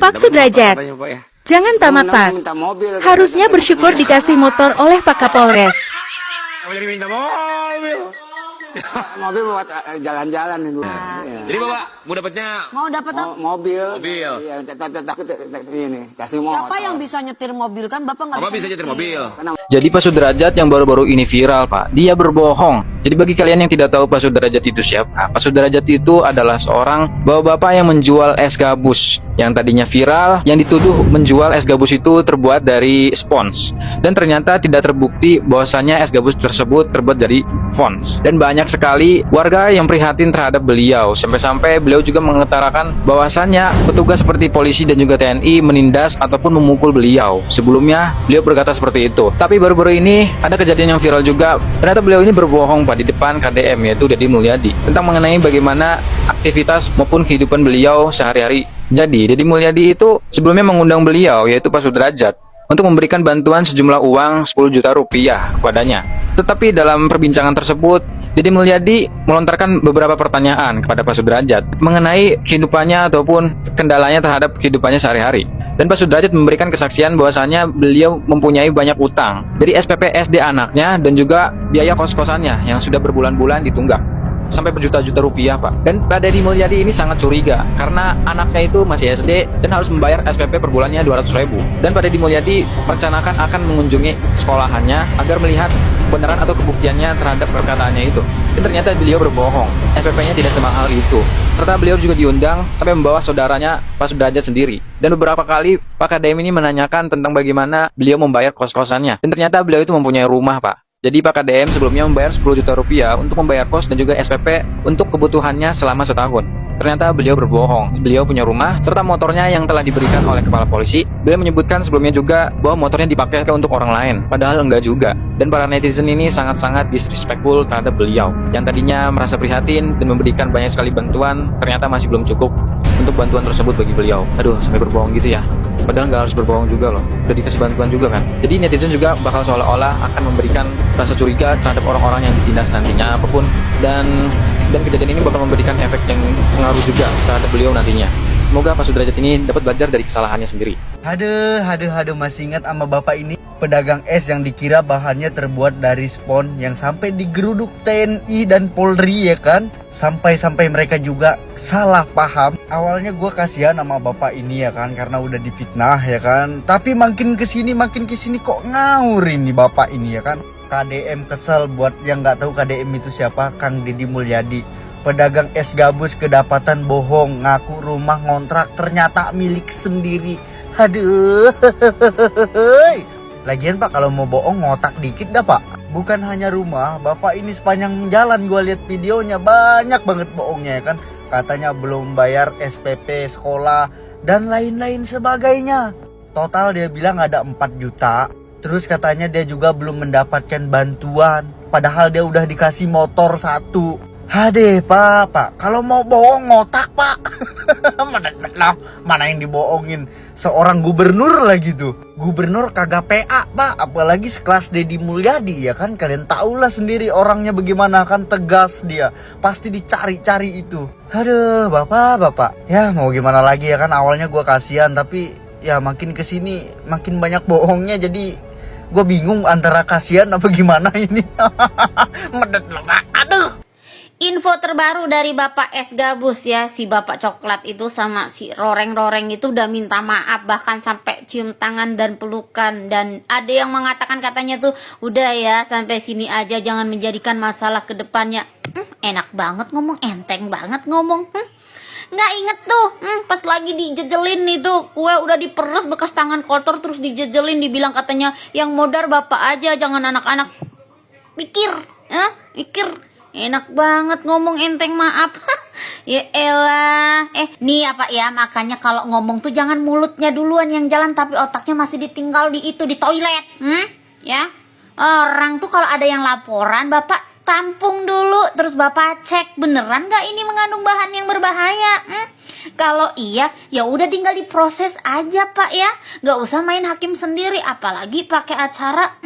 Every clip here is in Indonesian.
Pak Sudrajat, jangan tamat Pak. Harusnya bersyukur dikasih motor oleh Pak Kapolres. Minta mobil. Mobil buat jalan-jalan itu. Jadi Bapak mau dapatnya Mau dapat apa? Mobil. mobil. Iya, takut ini kasih motor. Siapa yang bisa nyetir mobil kan Bapak nggak Bapak bisa nyetir mobil. Jadi Pak Sudrajat yang baru-baru ini viral Pak, dia berbohong. Jadi bagi kalian yang tidak tahu Pak Sudrajat itu siapa, Pak Sudrajat itu adalah seorang bapak-bapak yang menjual es gabus. Yang tadinya viral, yang dituduh menjual es gabus itu terbuat dari spons. Dan ternyata tidak terbukti bahwasannya es gabus tersebut terbuat dari fons. Dan banyak sekali warga yang prihatin terhadap beliau. Sampai-sampai beliau juga mengutarakan bahwasannya petugas seperti polisi dan juga TNI menindas ataupun memukul beliau. Sebelumnya beliau berkata seperti itu. Tapi baru-baru ini ada kejadian yang viral juga. Ternyata beliau ini berbohong Pak di depan KDM, yaitu Deddy Mulyadi, tentang mengenai bagaimana aktivitas maupun kehidupan beliau sehari-hari. Jadi Deddy Mulyadi itu sebelumnya mengundang beliau, yaitu Pak Sudrajat, untuk memberikan bantuan sejumlah uang 10 juta rupiah kepadanya. Tetapi dalam perbincangan tersebut, Deddy Mulyadi melontarkan beberapa pertanyaan kepada Pak Sudrajat mengenai kehidupannya ataupun kendalanya terhadap kehidupannya sehari-hari. Dan Pak Sudrajat memberikan kesaksian bahwasannya beliau mempunyai banyak utang dari SPP SD anaknya dan juga biaya kos-kosannya yang sudah berbulan-bulan ditunggak sampai berjuta-juta rupiah Pak. Dan Pak Deddy Mulyadi ini sangat curiga karena anaknya itu masih SD dan harus membayar SPP per bulannya 200.000. Dan Pak Deddy Mulyadi merencanakan akan mengunjungi sekolahannya agar melihat kebenaran atau kebuktiannya terhadap perkataannya itu. Dan ternyata beliau berbohong, SPP-nya tidak semahal itu. Serta beliau juga diundang sampai membawa saudaranya Pak Sudrajat sendiri. Dan beberapa kali Pak KDM ini menanyakan tentang bagaimana beliau membayar kos-kosannya. Dan ternyata beliau itu mempunyai rumah Pak. Jadi Pak KDM sebelumnya membayar 10 juta rupiah untuk membayar kos dan juga SPP untuk kebutuhannya selama setahun. Ternyata beliau berbohong. Beliau punya rumah serta motornya yang telah diberikan oleh kepala polisi. Beliau menyebutkan sebelumnya juga bahwa motornya dipakai untuk orang lain, padahal enggak juga. Dan para netizen ini sangat-sangat disrespectful terhadap beliau. Yang tadinya merasa prihatin dan memberikan banyak sekali bantuan, ternyata masih belum cukup untuk bantuan tersebut bagi beliau. Aduh, sampai berbohong gitu ya. Padahal nggak harus berbohong juga loh. Udah dikasih bantuan juga kan. Jadi netizen juga bakal seolah-olah akan memberikan rasa curiga terhadap orang-orang yang ditindas nantinya apapun. Dan kejadian ini bakal memberikan efek yang pengaruh juga terhadap beliau nantinya. Semoga Pak Sudrajat ini dapat belajar dari kesalahannya sendiri. Aduh, masih ingat sama bapak ini? Pedagang es yang dikira bahannya terbuat dari spon yang sampai digeruduk TNI dan Polri ya kan? Sampai mereka juga salah paham. Awalnya gue kasihan sama bapak ini ya kan, karena udah difitnah ya kan. Tapi makin kesini kok ngawur ini bapak ini ya kan. KDM kesel. Buat yang nggak tahu KDM itu siapa, Kang Deddy Mulyadi. Pedagang es gabus kedapatan bohong, ngaku rumah ngontrak ternyata milik sendiri. Aduh. Lagian Pak, kalau mau bohong ngotak dikit dah Pak. Bukan hanya rumah, bapak ini sepanjang jalan gue lihat videonya banyak banget bohongnya ya kan. Katanya belum bayar SPP sekolah dan lain-lain sebagainya. Total dia bilang ada 4 juta. Terus katanya dia juga belum mendapatkan bantuan, padahal dia udah dikasih motor 1. Hade Pak, kalau mau bohong ngotak Pak. Mana yang dibohongin, seorang gubernur lagi tuh. Gubernur kagak PA Pak, apalagi sekelas Deddy Mulyadi ya kan. Kalian tahulah sendiri orangnya bagaimana kan, tegas dia. Pasti dicari-cari itu. Aduh bapak, ya mau gimana lagi ya kan. Awalnya gue kasihan, tapi ya makin kesini makin banyak bohongnya. Jadi gue bingung antara kasihan apa gimana ini. Aduh. Info terbaru dari Bapak Es Gabus ya, si Bapak Coklat itu sama si Roreng-Roreng itu udah minta maaf, bahkan sampai cium tangan dan pelukan. Dan ada yang mengatakan katanya tuh udah ya sampai sini aja, jangan menjadikan masalah ke depannya. Enak banget ngomong, enteng banget ngomong. Nggak inget tuh pas lagi dijejelin itu kue udah diperes bekas tangan kotor, terus dijejelin, dibilang katanya yang modar bapak aja jangan anak-anak. Mikir enak banget ngomong enteng maaf. Ya elah. Nih apa ya, makanya kalau ngomong tuh jangan mulutnya duluan yang jalan tapi otaknya masih ditinggal di toilet. Ya. Orang tuh kalau ada yang laporan bapak tampung dulu, terus bapak cek beneran nggak ini mengandung bahan yang berbahaya. Kalau iya ya udah tinggal diproses aja Pak ya, nggak usah main hakim sendiri, apalagi pakai acara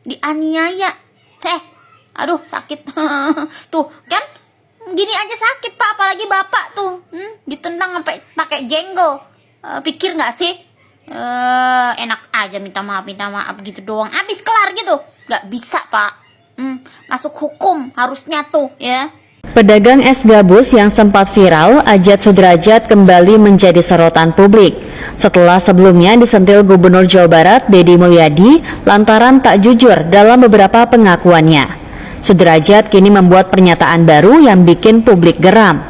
dianiaya. Aduh sakit. Tuh kan gini aja sakit Pak, apalagi bapak tuh ditendang sampai pakai jenggol. Pikir nggak sih? Enak aja minta maaf gitu doang. Habis kelar gitu. Nggak bisa, Pak. Masuk hukum harusnya tuh ya. Pedagang es gabus yang sempat viral, Ajat Sudrajat kembali menjadi sorotan publik. Setelah sebelumnya disentil Gubernur Jawa Barat Deddy Mulyadi lantaran tak jujur dalam beberapa pengakuannya. Sudrajat kini membuat pernyataan baru yang bikin publik geram.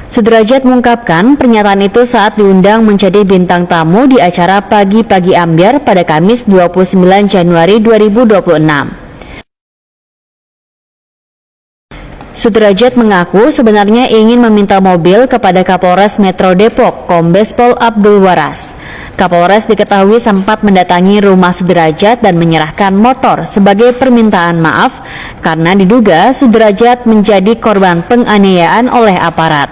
Sudrajat mengungkapkan pernyataan itu saat diundang menjadi bintang tamu di acara Pagi-Pagi Ambyar pada Kamis 29 Januari 2026. Sudrajat mengaku sebenarnya ingin meminta mobil kepada Kapolres Metro Depok, Kombes Pol Abdul Waras. Kapolres diketahui sempat mendatangi rumah Sudrajat dan menyerahkan motor sebagai permintaan maaf karena diduga Sudrajat menjadi korban penganiayaan oleh aparat.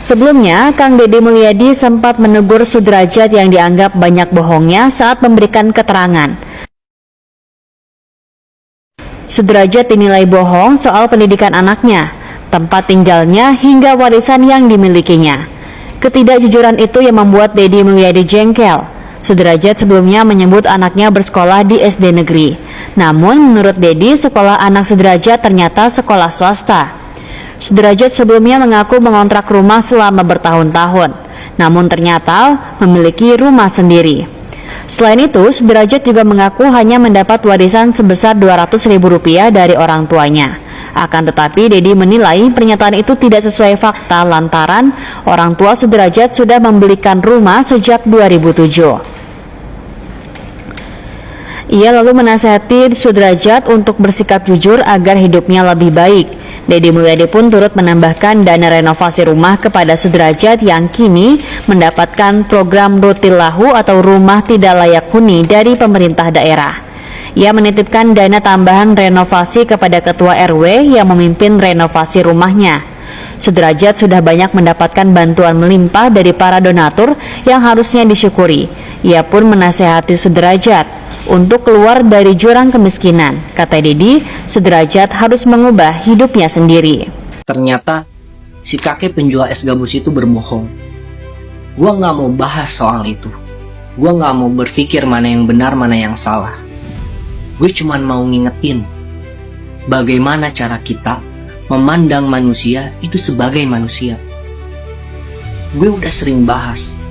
Sebelumnya, Kang Deddy Mulyadi sempat menegur Sudrajat yang dianggap banyak bohongnya saat memberikan keterangan. Sudrajat dinilai bohong soal pendidikan anaknya, tempat tinggalnya, hingga warisan yang dimilikinya. Ketidakjujuran itu yang membuat Deddy Mulyadi jengkel. Sudrajat sebelumnya menyebut anaknya bersekolah di SD negeri. Namun menurut Deddy, sekolah anak Sudrajat ternyata sekolah swasta. Sudrajat sebelumnya mengaku mengontrak rumah selama bertahun-tahun, namun ternyata memiliki rumah sendiri. Selain itu, Sudrajat juga mengaku hanya mendapat warisan sebesar Rp200.000 dari orang tuanya. Akan tetapi, Deddy menilai pernyataan itu tidak sesuai fakta lantaran orang tua Sudrajat sudah membelikan rumah sejak 2007. Ia lalu menasihati Sudrajat untuk bersikap jujur agar hidupnya lebih baik. Deddy Mulyadi pun turut menambahkan dana renovasi rumah kepada Sudrajat yang kini mendapatkan program Rutilahu atau rumah tidak layak huni dari pemerintah daerah. Ia menitipkan dana tambahan renovasi kepada ketua RW yang memimpin renovasi rumahnya. Sudrajat sudah banyak mendapatkan bantuan melimpah dari para donatur yang harusnya disyukuri. Ia pun menasehati Sudrajat untuk keluar dari jurang kemiskinan. Kata Deddy, Sudrajat harus mengubah hidupnya sendiri. Ternyata si kakek penjual es gabus itu berbohong. Gua nggak mau bahas soal itu. Gua nggak mau berpikir mana yang benar mana yang salah. Gue cuma mau ngingetin bagaimana cara kita memandang manusia itu sebagai manusia. Gue udah sering bahas,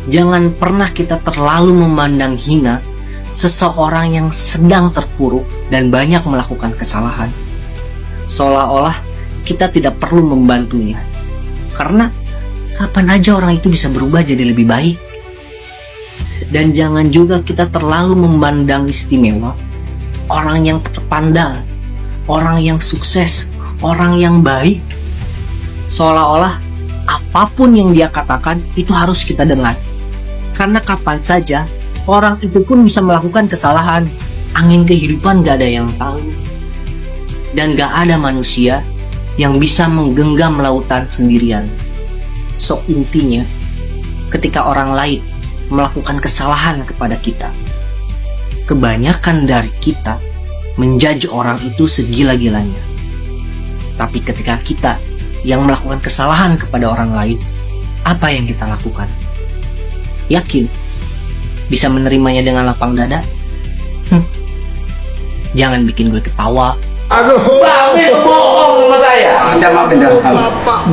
jangan pernah kita terlalu memandang hina seseorang yang sedang terpuruk dan banyak melakukan kesalahan, seolah-olah kita tidak perlu membantunya, karena kapan aja orang itu bisa berubah jadi lebih baik. Dan jangan juga kita terlalu memandang istimewa orang yang terpandang, orang yang sukses, orang yang baik, seolah-olah apapun yang dia katakan itu harus kita dengar, karena kapan saja orang itu pun bisa melakukan kesalahan. Angin kehidupan gak ada yang tahu. Dan gak ada manusia yang bisa menggenggam lautan sendirian. So intinya, ketika orang lain melakukan kesalahan kepada kita, kebanyakan dari kita menjudge orang itu segila-gilanya. Tapi ketika kita yang melakukan kesalahan kepada orang lain, apa yang kita lakukan? Yakin bisa menerimanya dengan lapang dada? Jangan bikin gue ketawa. Aduh, Babe bohong sama saya. pindah.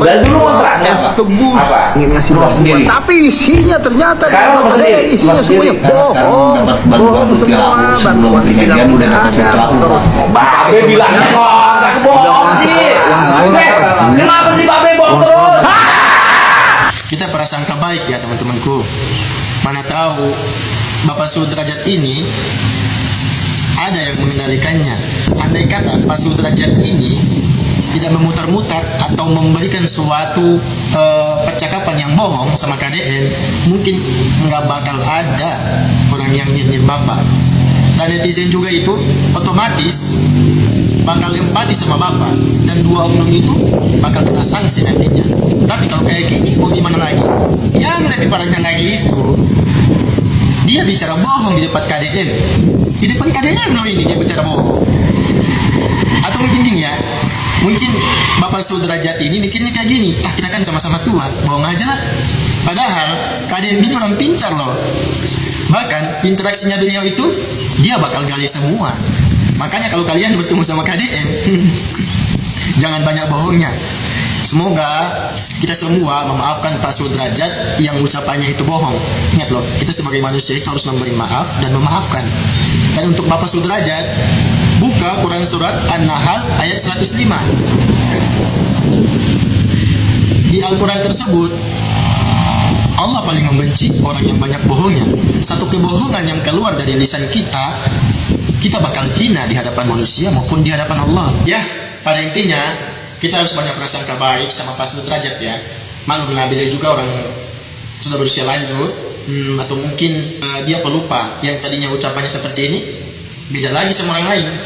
Dan dulu kontraknya Es gabus ingin ngasih Rumah bantuan, sendiri. tapi isinya ternyata Sekarang rumah sendiri. isinya Rumah semuanya sendiri. bohong semua, bantuan tidak ada. Babe bilangnya kontrak bohong sih. Kenapa sih Babe bohong terus? Kita prasangka baik ya teman-temanku. Mana tahu Bapak Sudrajat ini ada yang mengendalikannya. Andai kata Pak Sudrajat ini tidak memutar-mutar atau memberikan suatu percakapan yang bohong sama KDN, mungkin nggak bakal ada orang yang nyindir Bapak. Dan netizen juga itu otomatis bakal empati sama Bapak, dan dua oknum itu bakal kena sanksi nantinya. Tapi kalau kayak gini mau gimana lagi? Yang lebih parahnya lagi itu dia bicara bohong di depan KDN. Di depan KDN loh ini dia bicara bohong. Atau mungkin gini ya, mungkin Bapak Sudrajat ini mikirnya kayak gini, kita kan sama-sama tua, bohong aja lah. Padahal KDM ini orang pintar loh. Bahkan interaksinya beliau itu dia bakal gali semua. Makanya kalau kalian bertemu sama KDM, jangan banyak bohongnya. Semoga kita semua memaafkan Pak Sudrajat yang ucapannya itu bohong. Ingat loh, kita sebagai manusia itu harus memberi maaf dan memaafkan. Dan untuk Bapak Sudrajat, buka Quran Surat An-Nahl ayat 105. Di Al-Quran tersebut, Allah paling membenci orang yang banyak bohongnya. Satu kebohongan yang keluar dari lisan kita, kita bakal hina di hadapan manusia maupun di hadapan Allah. Ya, pada intinya, kita harus banyak prasangka baik sama Pak Sudrajat ya. Maklumlah beliau juga orang sudah berusia lanjut, atau mungkin dia pelupa yang tadinya ucapannya seperti ini, beda lagi sama orang lain.